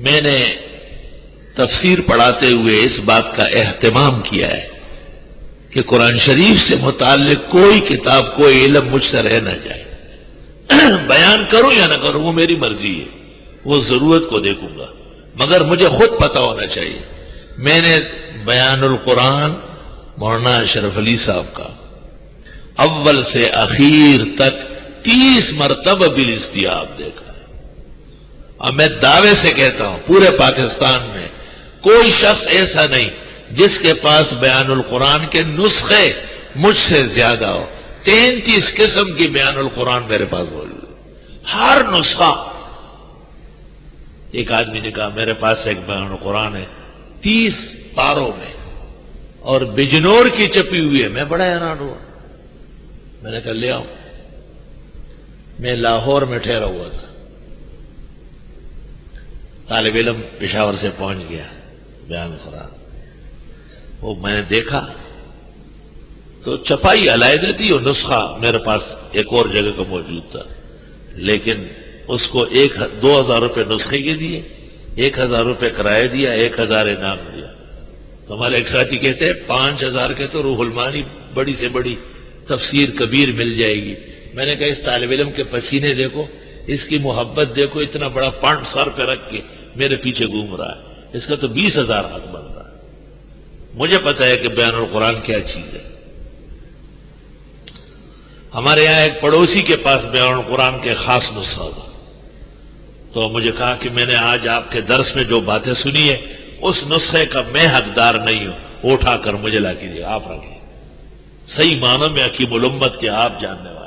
میں نے تفسیر پڑھاتے ہوئے اس بات کا اہتمام کیا ہے کہ قرآن شریف سے متعلق کوئی کتاب کوئی علم مجھ سے رہ نہ جائے. بیان کروں یا نہ کروں وہ میری مرضی ہے، وہ ضرورت کو دیکھوں گا، مگر مجھے خود پتہ ہونا چاہیے. میں نے بیان القرآن مولانا اشرف علی صاحب کا اول سے اخیر تک 30 مرتبہ بالاستیاب دیکھا ہے، اور میں دعوے سے کہتا ہوں پورے پاکستان میں کوئی شخص ایسا نہیں جس کے پاس بیان القرآن کے نسخے مجھ سے زیادہ ہو. 33 قسم کی بیان القرآن میرے پاس موجود ہے، ہر نسخہ. ایک آدمی نے کہا میرے پاس ایک بیان القرآن ہے 30 پاروں میں اور بجنور کی چپی ہوئی ہے. میں بڑا حیران ہوا، میں نے کہا لے آؤں. میں لاہور میں ٹھہرا ہوا تھا، طالب علم پشاور سے پہنچ گیا بیان القرآن. وہ میں نے دیکھا تو چھپائی علیحدہ تھی اور نسخہ میرے پاس ایک اور جگہ کا موجود تھا، لیکن اس کو 2,000 روپے نسخے کے دیے، 1,000 روپے کرایہ دیا، 1,000 انعام دیا. تو ہمارے ایک ساتھی کہتے ہیں 5,000 کے تو روح المانی بڑی سے بڑی تفسیر کبیر مل جائے گی. میں نے کہا اس طالب علم کے پسینے دیکھو، اس کی محبت دیکھو، اتنا بڑا پانڈ سر پہ رکھ کے میرے پیچھے گھوم رہا ہے، اس کا تو 20,000 حق بن رہا ہے. مجھے پتا ہے کہ بیان القرآن کیا چیز ہے. ہمارے یہاں ایک پڑوسی کے پاس بیان القرآن کے خاص نسخہ تھا، تو مجھے کہا کہ میں نے آج آپ کے درس میں جو باتیں سنی ہے اس نسخے کا میں حقدار نہیں ہوں، اٹھا کر مجھے لا کے دیا، آپ رکھیں. صحیح معنی میں حکیم الامت کے آپ جاننے والے.